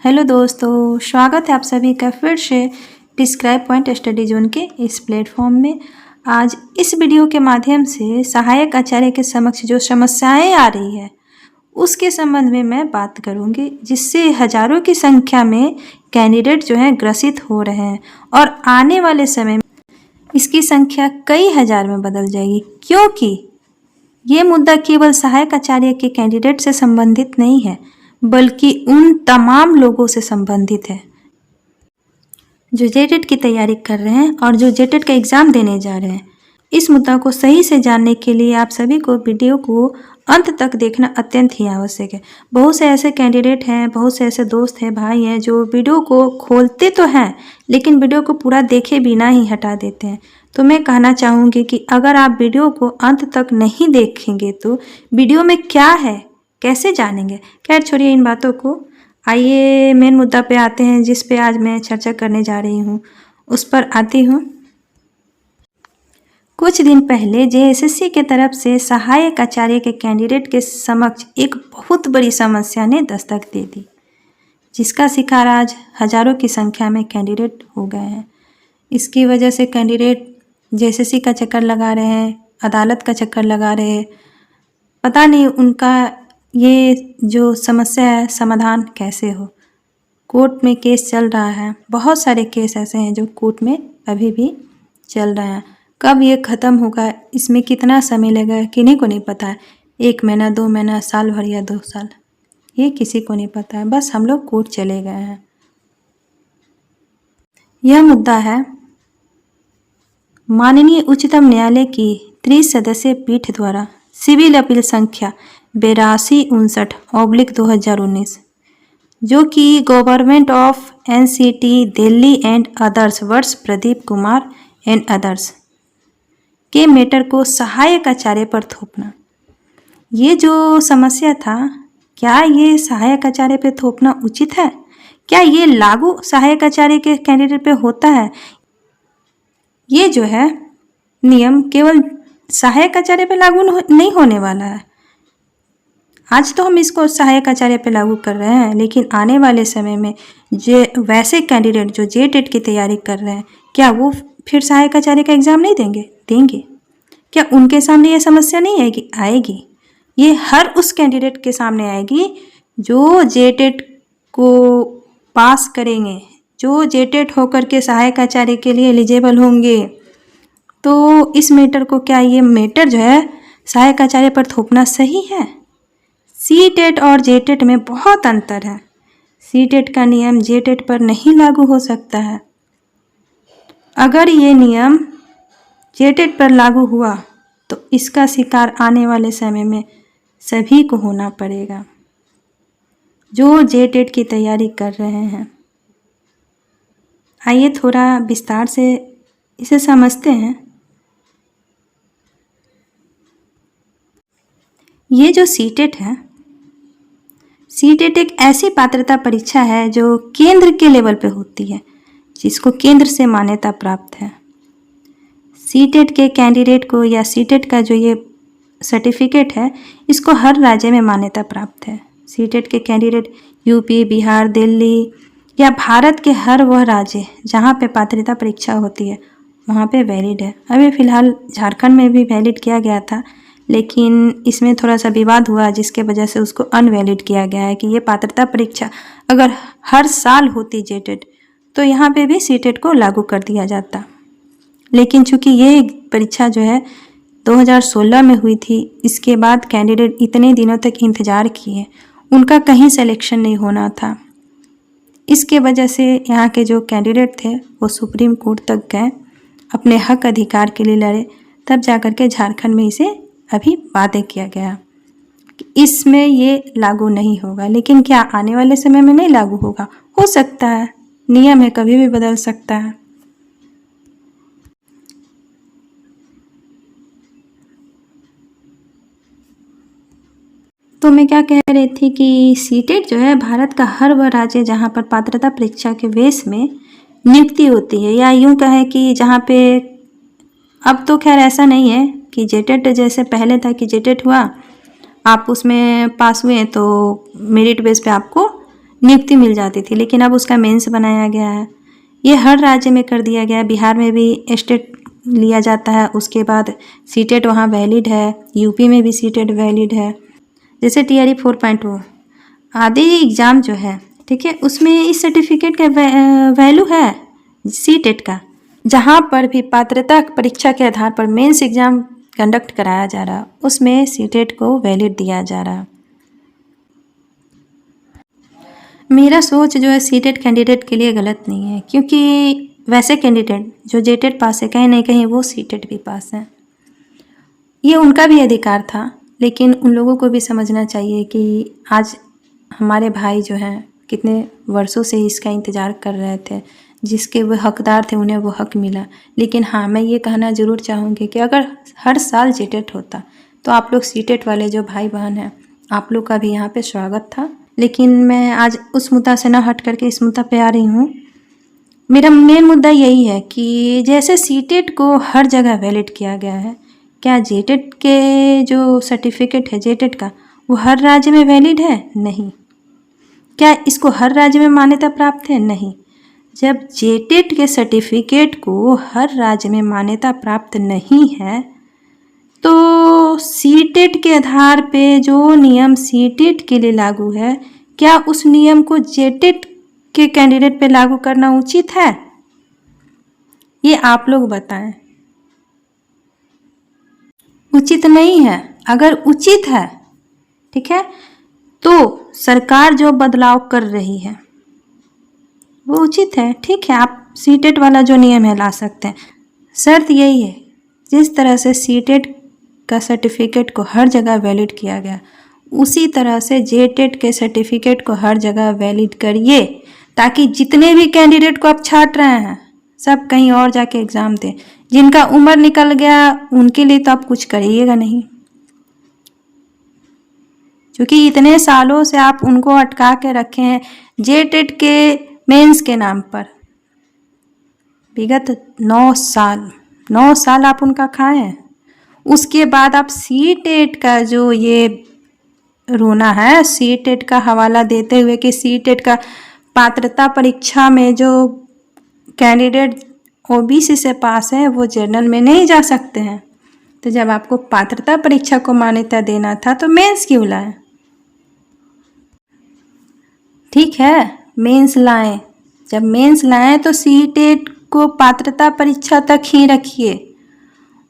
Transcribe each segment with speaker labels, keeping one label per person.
Speaker 1: Hello दोस्तों, स्वागत है आप सभी का फिर से डिस्क्राइब पॉइंट स्टडी जोन के इस प्लेटफॉर्म में। आज इस वीडियो के माध्यम से सहायक आचार्य के समक्ष जो समस्याएं आ रही है उसके संबंध में मैं बात करूंगी, जिससे हजारों की संख्या में कैंडिडेट जो हैं ग्रसित हो रहे हैं और आने वाले समय में इसकी संख्या कई हजार में बदल जाएगी, क्योंकि ये मुद्दा केवल सहायक आचार्य के कैंडिडेट से संबंधित नहीं है बल्कि उन तमाम लोगों से संबंधित है जो जेटेट की तैयारी कर रहे हैं और जो जेटेट का एग्ज़ाम देने जा रहे हैं। इस मुद्दा को सही से जानने के लिए आप सभी को वीडियो को अंत तक देखना अत्यंत ही आवश्यक है। बहुत से ऐसे कैंडिडेट हैं, बहुत से ऐसे दोस्त हैं, भाई हैं जो वीडियो को खोलते तो हैं लेकिन वीडियो को पूरा देखे बिना ही हटा देते हैं। तो मैं कहना चाहूँगी कि अगर आप वीडियो को अंत तक नहीं देखेंगे तो वीडियो में क्या है कैसे जानेंगे। खैर छोड़िए इन बातों को, आइए मेन मुद्दा पे आते हैं जिस पे आज मैं चर्चा करने जा रही हूँ, उस पर आती हूँ। कुछ दिन पहले जेएसएससी के तरफ से सहायक आचार्य के कैंडिडेट के समक्ष एक बहुत बड़ी समस्या ने दस्तक दे दी, जिसका शिकार आज हजारों की संख्या में कैंडिडेट हो गए हैं। इसकी वजह से कैंडिडेट जेएसएससी का चक्कर लगा रहे हैं, अदालत का चक्कर लगा रहे हैं। पता नहीं उनका ये जो समस्या है समाधान कैसे हो। कोर्ट में केस चल रहा है, बहुत सारे केस ऐसे हैं जो कोर्ट में अभी भी चल रहे हैं। कब ये ख़त्म होगा, इसमें कितना समय लगेगा किन्हीं को नहीं पता है। 1 महीना, 2 महीना, साल भर या 2 साल, ये किसी को नहीं पता है। बस हम लोग कोर्ट चले गए हैं। यह मुद्दा है माननीय उच्चतम न्यायालय की 30 सदस्यीय पीठ द्वारा सिविल अपील संख्या 8259/2019, जो कि government of NCT Delhi and others versus Pradeep Kumar and others के मैटर को सहायक आचार्य पर थोपना। ये जो समस्या था, क्या ये सहायक आचार्य पे थोपना उचित है? क्या ये लागू सहायक आचार्य के कैंडिडेट पे होता है? ये जो है नियम केवल सहायक आचार्य पे लागू नहीं होने वाला है। आज तो हम इसको सहायक आचार्य पे लागू कर रहे हैं, लेकिन आने वाले समय में वैसे कैंडिडेट जो जेटेट की तैयारी कर रहे हैं, क्या वो फिर सहायक आचार्य का एग्ज़ाम नहीं देंगे? क्या उनके सामने ये समस्या नहीं आएगी? ये हर उस कैंडिडेट के सामने आएगी जो जेटेट को पास करेंगे, जो जेटेट होकर के सहायक आचार्य के लिए एलिजिबल होंगे। तो इस मैटर को, क्या ये मैटर जो है सहायक आचार्य पर थोपना सही है? सीटेट और जेटेट में बहुत अंतर है। सीटेट का नियम जेटेट पर नहीं लागू हो सकता है। अगर ये नियम जेटेट पर लागू हुआ तो इसका शिकार आने वाले समय में सभी को होना पड़ेगा जो जेटेट की तैयारी कर रहे हैं। आइए थोड़ा विस्तार से इसे समझते हैं। ये जो सीटेट है, सीटेट एक ऐसी पात्रता परीक्षा है जो केंद्र के लेवल पे होती है, जिसको केंद्र से मान्यता प्राप्त है। सीटेट के कैंडिडेट को या सीटेट का जो ये सर्टिफिकेट है, इसको हर राज्य में मान्यता प्राप्त है। सीटेट के कैंडिडेट यूपी, बिहार, दिल्ली या भारत के हर वह राज्य जहाँ पे पात्रता परीक्षा होती है वहाँ पे वैलिड है। अभी फ़िलहाल झारखंड में भी वैलिड किया गया था, लेकिन इसमें थोड़ा सा विवाद हुआ जिसके वजह से उसको अनवैलिड किया गया है कि ये पात्रता परीक्षा अगर हर साल होती जेटेट तो यहाँ पे भी सीटेट को लागू कर दिया जाता। लेकिन चूंकि ये परीक्षा जो है 2016 में हुई थी, इसके बाद कैंडिडेट इतने दिनों तक इंतज़ार किए, उनका कहीं सिलेक्शन नहीं होना था। इसके वजह से यहाँ के जो कैंडिडेट थे वो सुप्रीम कोर्ट तक गए, अपने हक अधिकार के लिए लड़े, तब जाकर के झारखंड में इसे अभी वादे किया गया कि इसमें ये लागू नहीं होगा। लेकिन क्या आने वाले समय में नहीं लागू होगा? हो सकता है, नियम है, कभी भी बदल सकता है। तो मैं क्या कह रही थी कि सीटेट जो है भारत का हर वह राज्य जहाँ पर पात्रता परीक्षा के बेस में नियुक्ति होती है, या यूँ कहें कि जहाँ पे, अब तो खैर ऐसा नहीं है कि जेटेट जैसे पहले था कि जेटेट हुआ, आप उसमें पास हुए तो मेरिट बेस पे आपको नियुक्ति मिल जाती थी, लेकिन अब उसका मेंस बनाया गया है। ये हर राज्य में कर दिया गया है। बिहार में भी स्टेट लिया जाता है, उसके बाद सीटेट वहाँ वैलिड है, यूपी में भी सीटेट वैलिड है। जैसे TRE 4.0 आदि एग्ज़ाम जो है, ठीक है, उसमें इस सर्टिफिकेट का वैल्यू है सीटेट का। जहाँ पर भी पात्रता परीक्षा के आधार पर मेंस एग्ज़ाम कंडक्ट कराया जा रहा, उसमें सीटेट को वैलिड दिया जा रहा। मेरा सोच जो है सीटेट कैंडिडेट के लिए गलत नहीं है, क्योंकि वैसे कैंडिडेट जो जेटेट पास है, कहीं ना कहीं वो सीटेट भी पास है। ये उनका भी अधिकार था, लेकिन उन लोगों को भी समझना चाहिए कि आज हमारे भाई जो हैं कितने वर्षों से इसका इंतज़ार कर रहे थे, जिसके वो हकदार थे उन्हें वो हक मिला। लेकिन हाँ, मैं ये कहना ज़रूर चाहूँगी कि अगर हर साल जेटेट होता तो आप लोग सीटेट वाले जो भाई बहन हैं, आप लोग का भी यहाँ पे स्वागत था। लेकिन मैं आज उस मुद्दा से ना हट करके इस मुद्दा पे आ रही हूँ। मेरा मेन मुद्दा यही है कि जैसे सीटेट को हर जगह वैलिड किया गया है, क्या जेटेट के जो सर्टिफिकेट है जेटेट का, वो हर राज्य में वैलिड है? नहीं। क्या इसको हर राज्य में मान्यता प्राप्त है? नहीं। जब जेटेट के सर्टिफिकेट को हर राज्य में मान्यता प्राप्त नहीं है, तो सीटेट के आधार पे जो नियम सीटेट के लिए लागू है, क्या उस नियम को जेटेट के कैंडिडेट पे लागू करना उचित है? ये आप लोग बताएं। उचित नहीं है। अगर उचित है, ठीक है, तो सरकार जो बदलाव कर रही है वो उचित है। ठीक है, आप सीटेट वाला जो नियम है ला सकते हैं। शर्त यही है, जिस तरह से सीटेट का सर्टिफिकेट को हर जगह वैलिड किया गया, उसी तरह से जेटेट के सर्टिफिकेट को हर जगह वैलिड करिए, ताकि जितने भी कैंडिडेट को आप छांट रहे हैं सब कहीं और जाके एग्ज़ाम दें। जिनका उम्र निकल गया उनके लिए तो आप कुछ करिएगा नहीं, क्योंकि इतने सालों से आप उनको अटका के रखे हैं जेटेट के मेंस के नाम पर। विगत 9 साल आप उनका खाए हैं। उसके बाद आप सीटेट का जो ये रोना है, सीटेट का हवाला देते हुए कि सीटेट का पात्रता परीक्षा में जो कैंडिडेट OBC से पास है वो जनरल में नहीं जा सकते हैं। तो जब आपको पात्रता परीक्षा को मान्यता देना था तो मेंस क्यों लाए? ठीक है, मेंस लाएं। जब मेंस लाएं तो सीटेट को पात्रता परीक्षा तक ही रखिए,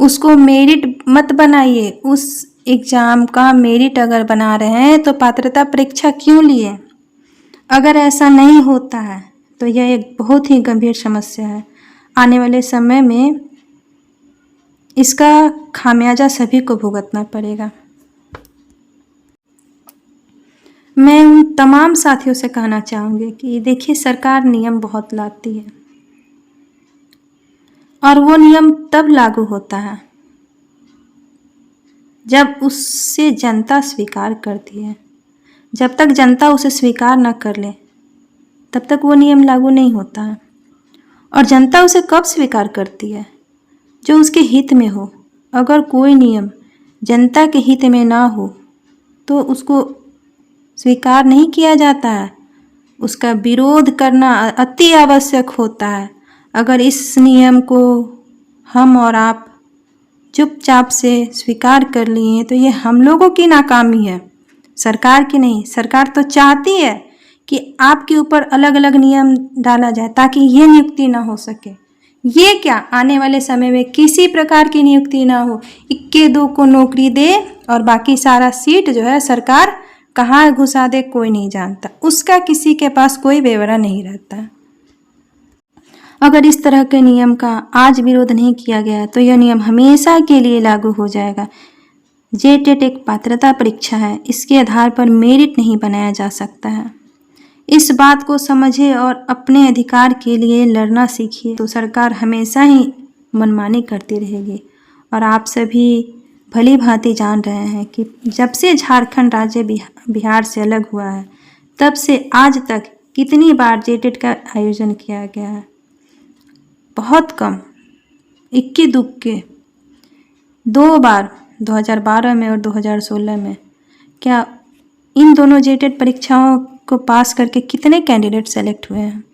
Speaker 1: उसको मेरिट मत बनाइए। उस एग्ज़ाम का मेरिट अगर बना रहे हैं तो पात्रता परीक्षा क्यों लिए? अगर ऐसा नहीं होता है तो यह एक बहुत ही गंभीर समस्या है। आने वाले समय में इसका खामियाजा सभी को भुगतना पड़ेगा। मैं उन तमाम साथियों से कहना चाहूँगी कि देखिए, सरकार नियम बहुत लाती है और वो नियम तब लागू होता है जब उससे जनता स्वीकार करती है। जब तक जनता उसे स्वीकार न कर ले तब तक वो नियम लागू नहीं होता है। और जनता उसे कब स्वीकार करती है? जो उसके हित में हो। अगर कोई नियम जनता के हित में ना हो तो उसको स्वीकार नहीं किया जाता है, उसका विरोध करना अति आवश्यक होता है। अगर इस नियम को हम और आप चुपचाप से स्वीकार कर लिए तो ये हम लोगों की नाकामी है, सरकार की नहीं। सरकार तो चाहती है कि आपके ऊपर अलग अलग नियम डाला जाए ताकि ये नियुक्ति ना हो सके। ये क्या, आने वाले समय में किसी प्रकार की नियुक्ति ना हो, इक्के दो को नौकरी दे और बाकी सारा सीट जो है सरकार कहाँ घुसा दे कोई नहीं जानता, उसका किसी के पास कोई ब्यौरा नहीं रहता। अगर इस तरह के नियम का आज विरोध नहीं किया गया तो यह नियम हमेशा के लिए लागू हो जाएगा। जेटेट एक पात्रता परीक्षा है, इसके आधार पर मेरिट नहीं बनाया जा सकता है। इस बात को समझिए और अपने अधिकार के लिए लड़ना सीखिए, तो सरकार हमेशा ही मनमानी करती रहेगी। और आप सभी भली भांति जान रहे हैं कि जब से झारखंड राज्य बिहार से अलग हुआ है तब से आज तक कितनी बार जेटेट का आयोजन किया गया है? बहुत कम, इक्के दुक्के 2 बार, 2012 में और 2016 में। क्या इन दोनों जेटेट परीक्षाओं को पास करके कितने कैंडिडेट सेलेक्ट हुए हैं?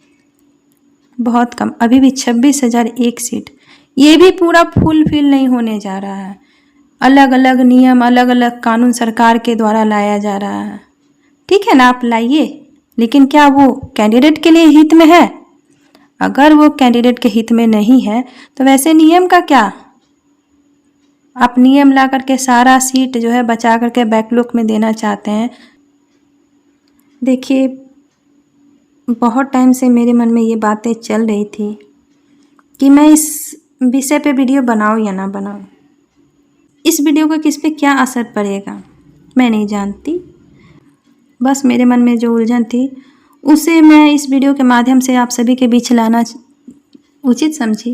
Speaker 1: बहुत कम। अभी भी 26,001 सीट, ये भी पूरा फुलफिल नहीं होने जा रहा है। अलग अलग नियम, अलग अलग कानून सरकार के द्वारा लाया जा रहा है। ठीक है ना, आप लाइए, लेकिन क्या वो कैंडिडेट के लिए हित में है? अगर वो कैंडिडेट के हित में नहीं है तो वैसे नियम का क्या? आप नियम ला करके सारा सीट जो है बचा करके बैकलॉग में देना चाहते हैं। देखिए, बहुत टाइम से मेरे मन में ये बातें चल रही थी कि मैं इस विषय पे वीडियो बनाऊं या ना बनाऊं। इस वीडियो का किस पे क्या असर पड़ेगा मैं नहीं जानती, बस मेरे मन में जो उलझन थी उसे मैं इस वीडियो के माध्यम से आप सभी के बीच लाना उचित समझी।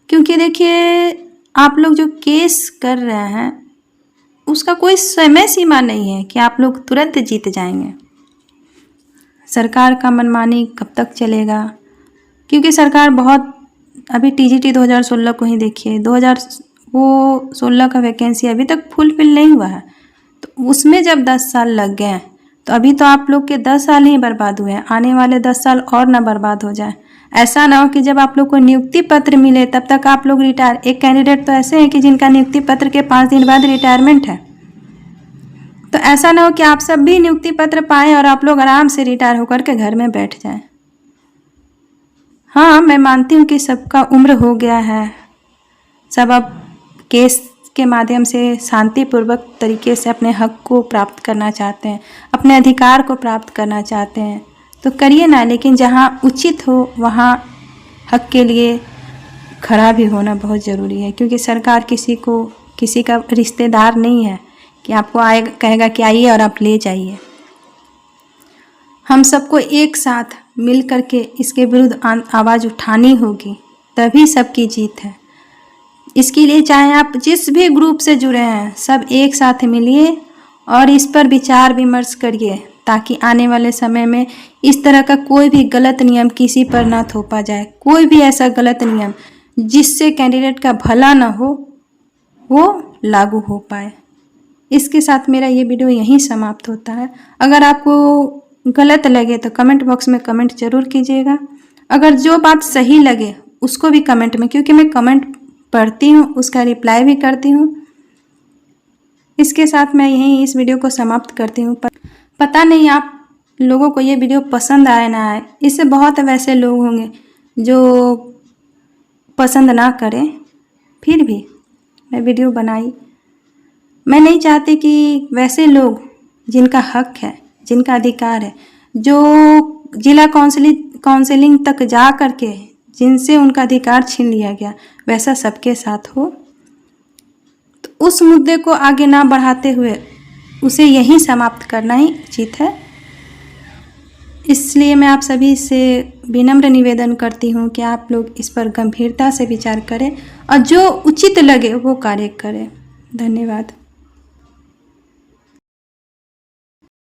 Speaker 1: क्योंकि देखिए, आप लोग जो केस कर रहे हैं उसका कोई समय सीमा नहीं है कि आप लोग तुरंत जीत जाएंगे। सरकार का मनमानी कब तक चलेगा? क्योंकि सरकार बहुत, अभी टीजीटी 2016 को ही देखिए, 2016 का वैकेंसी अभी तक फुलफिल नहीं हुआ है। तो उसमें जब 10 साल लग गए तो अभी तो आप लोग के 10 साल ही बर्बाद हुए हैं। आने वाले 10 साल और ना बर्बाद हो जाए। ऐसा ना हो कि जब आप लोग को नियुक्ति पत्र मिले तब तक आप लोग रिटायर। एक कैंडिडेट तो ऐसे हैं कि जिनका नियुक्ति पत्र के 5 दिन बाद रिटायरमेंट है। तो ऐसा ना हो कि आप सब भी नियुक्ति पत्र पाएं और आप लोग आराम से रिटायर होकर के घर में बैठ जाएं। हाँ, मैं मानती हूँ कि सबका उम्र हो गया है, सब अब केस के माध्यम से शांतिपूर्वक तरीके से अपने हक को प्राप्त करना चाहते हैं, अपने अधिकार को प्राप्त करना चाहते हैं, तो करिए ना। लेकिन जहाँ उचित हो वहाँ हक के लिए खड़ा भी होना बहुत ज़रूरी है। क्योंकि सरकार किसी का रिश्तेदार नहीं है कि आपको कहेगा कि आइए और आप ले जाइए। हम सबको एक साथ मिल करके इसके विरुद्ध आवाज़ उठानी होगी, तभी सबकी जीत है। इसके लिए चाहे आप जिस भी ग्रुप से जुड़े हैं, सब एक साथ मिलिए और इस पर विचार विमर्श करिए, ताकि आने वाले समय में इस तरह का कोई भी गलत नियम किसी पर ना थोपा जाए। कोई भी ऐसा गलत नियम जिससे कैंडिडेट का भला ना हो, वो लागू हो पाए। इसके साथ मेरा ये वीडियो यहीं समाप्त होता है। अगर आपको गलत लगे तो कमेंट बॉक्स में कमेंट जरूर कीजिएगा। अगर जो बात सही लगे उसको भी कमेंट में, क्योंकि मैं कमेंट पढ़ती हूँ, उसका रिप्लाई भी करती हूँ। इसके साथ मैं यहीं इस वीडियो को समाप्त करती हूँ। पता नहीं आप लोगों को ये वीडियो पसंद आए ना आए। इससे बहुत वैसे लोग होंगे जो पसंद ना करें, फिर भी मैं वीडियो बनाई। मैं नहीं चाहती कि वैसे लोग जिनका हक है, जिनका अधिकार है, जो जिला काउंसिलिंग तक जा करके जिनसे उनका अधिकार छीन लिया गया, वैसा सबके साथ हो। तो उस मुद्दे को आगे ना बढ़ाते हुए उसे यहीं समाप्त करना ही उचित है। इसलिए मैं आप सभी से विनम्र निवेदन करती हूँ कि आप लोग इस पर गंभीरता से विचार करें और जो उचित लगे वो कार्य करें। धन्यवाद।